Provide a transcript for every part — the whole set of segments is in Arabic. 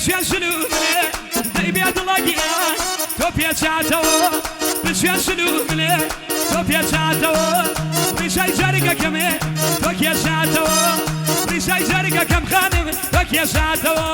بشوێن سلومێ دەیبێت دڵەگیان تۆ پێچاتەوە بشوێن سلومێ تۆ پێچاتەوە ڕیشای جەرگەکەمێ تۆ کێشاتەوە ڕیشای جەرگەکەم خانم تۆ کێشاتەوە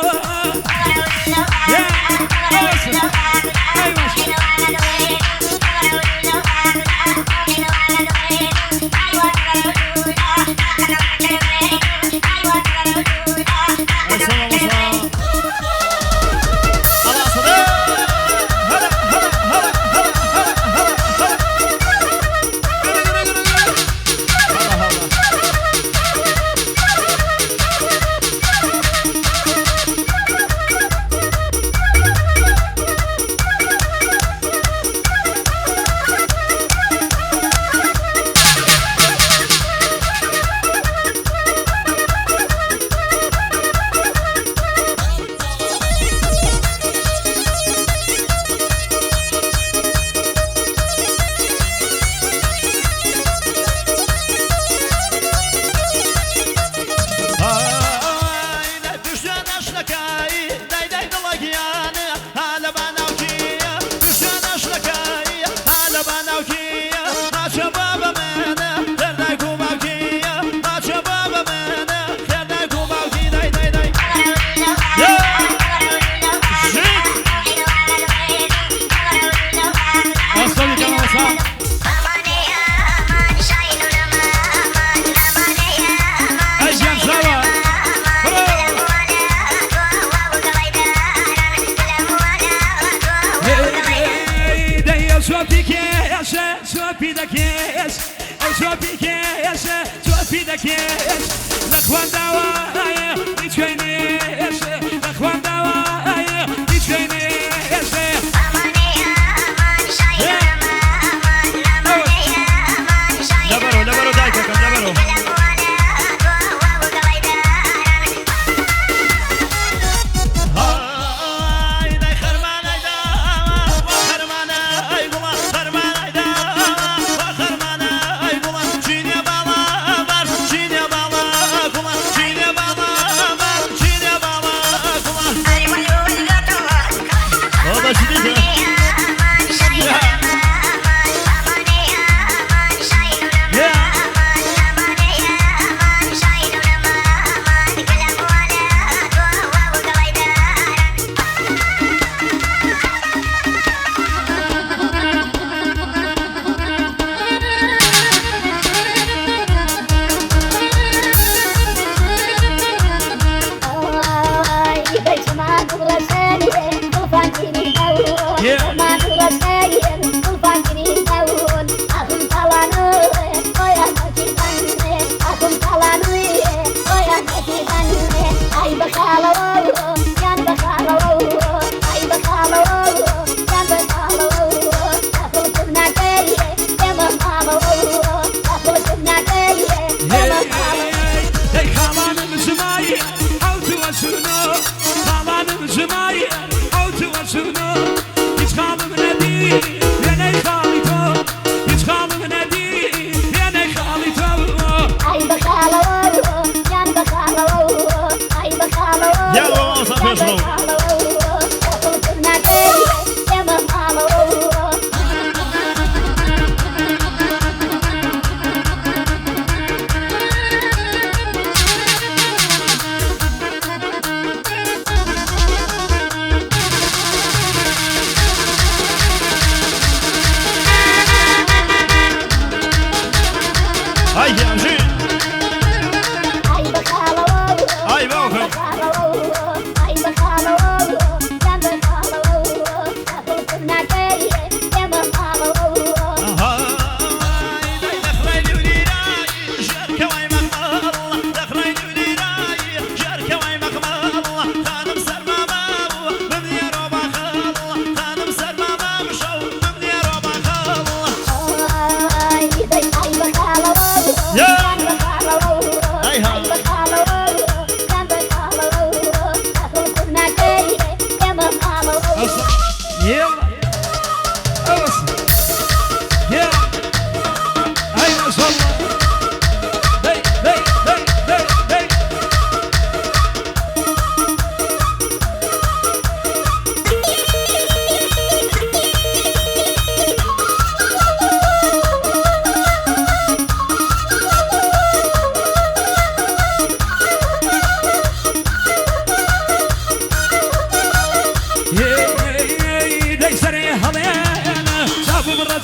Ay,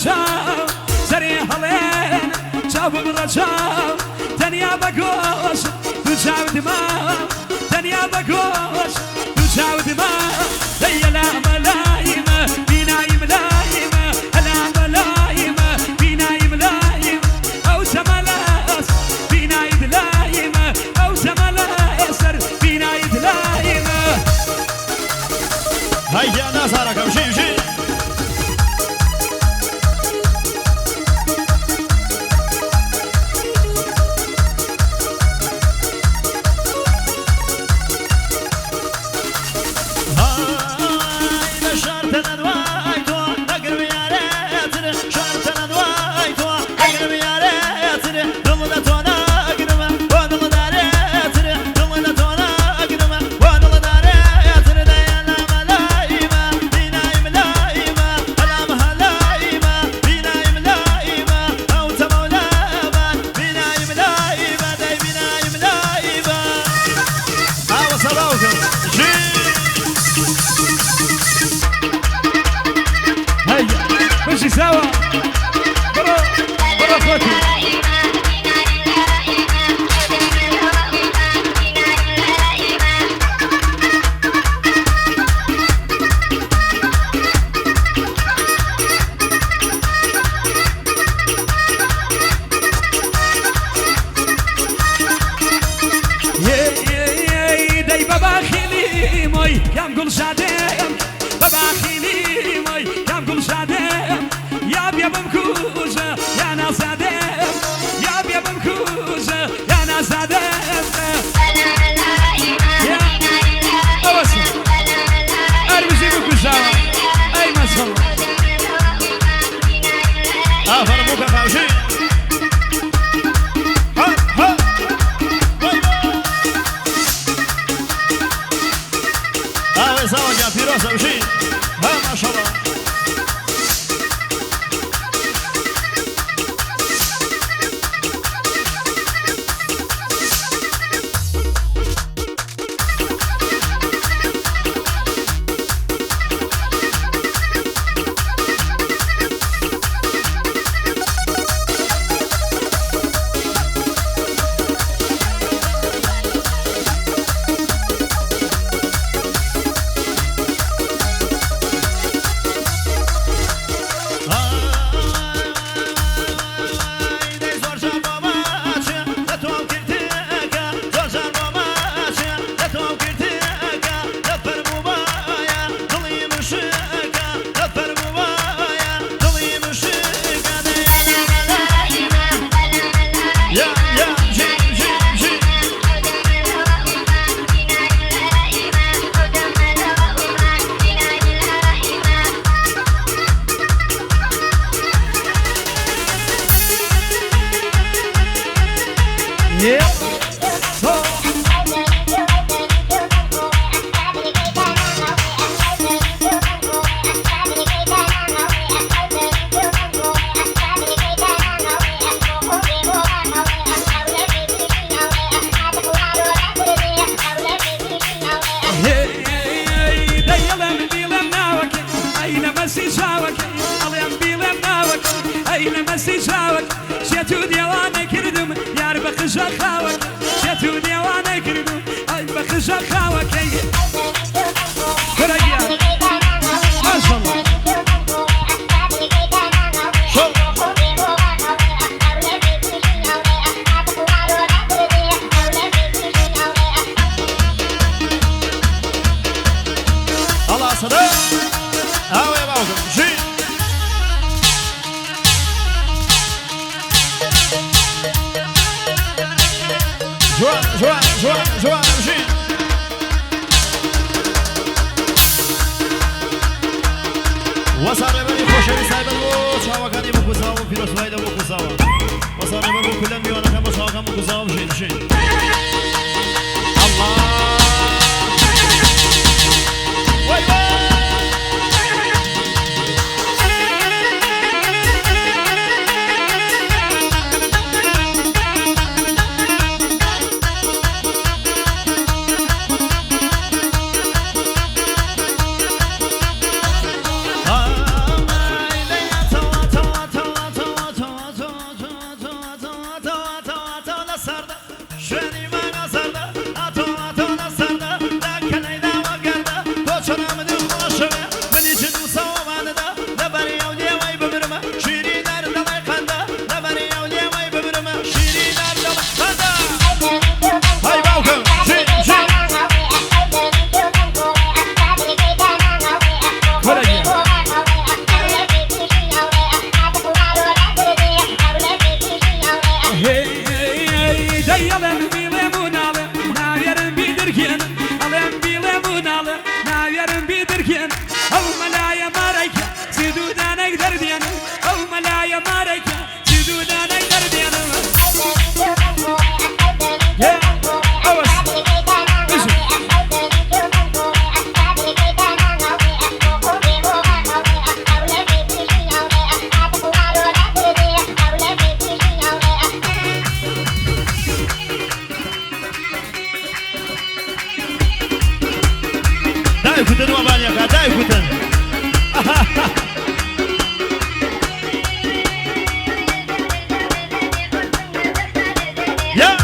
رجاو سري هلين جاب رجاو دنيا بقوش تجاو دماء دنيا بقوش تجاو دماء ليلا ملايمة بنايم لايمة هلا ملايمة بنايم لايمة أو زملاس بنايد لايمة أو زملاسر بنايد لايمة هيا ناس حركة وشي سوا برا برا اخوتي داي بابا خيلي موي كم قول شادم بابا خيلي موي كم قول شادم يا بمكوزة يا ناس عدم يا بمكوزة يا ناس عدم يا أوسع أرمزي بكوزة أي ما شاء الله فرموك فاوشي ها ها سوا جا فيروز أوشي ها ما شاء الله شتو ديوانه كردم يار بخشا خاوك شتو ديوانه كردم اي بخشا خاوك كريا ما شاء الله الله صدق هاو يا باوكم شي جوا امشي وصار بني خوشوي سايب البو شاوكاني مكوساو فيروس وايد مكوساو وصار بني كلهم يوانا كم شاوكان مكوساو مشي الله واي كتن وبانيا كداي كتن يا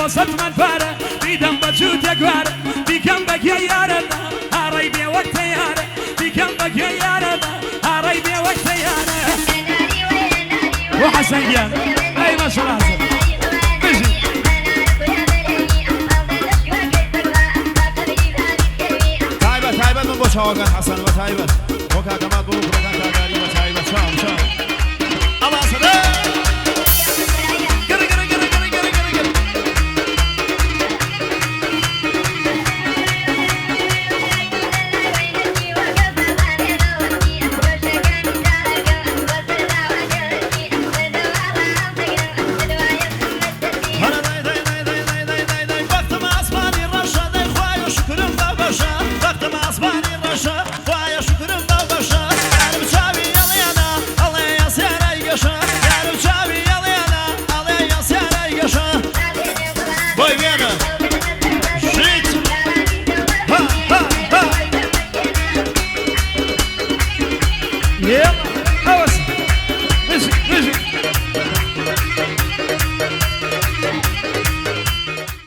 وسط من فاره دیدم با جود یکواره دیگم بگی یاره هرای بی وقت یاره دیگم بگی یاره هرای بی وقت یاره وحسن جان ای ما شاء الله حسن بيجي تایبه من با چاقان حسن و تایبه با کاغمات برو کاغاری و تایبه شام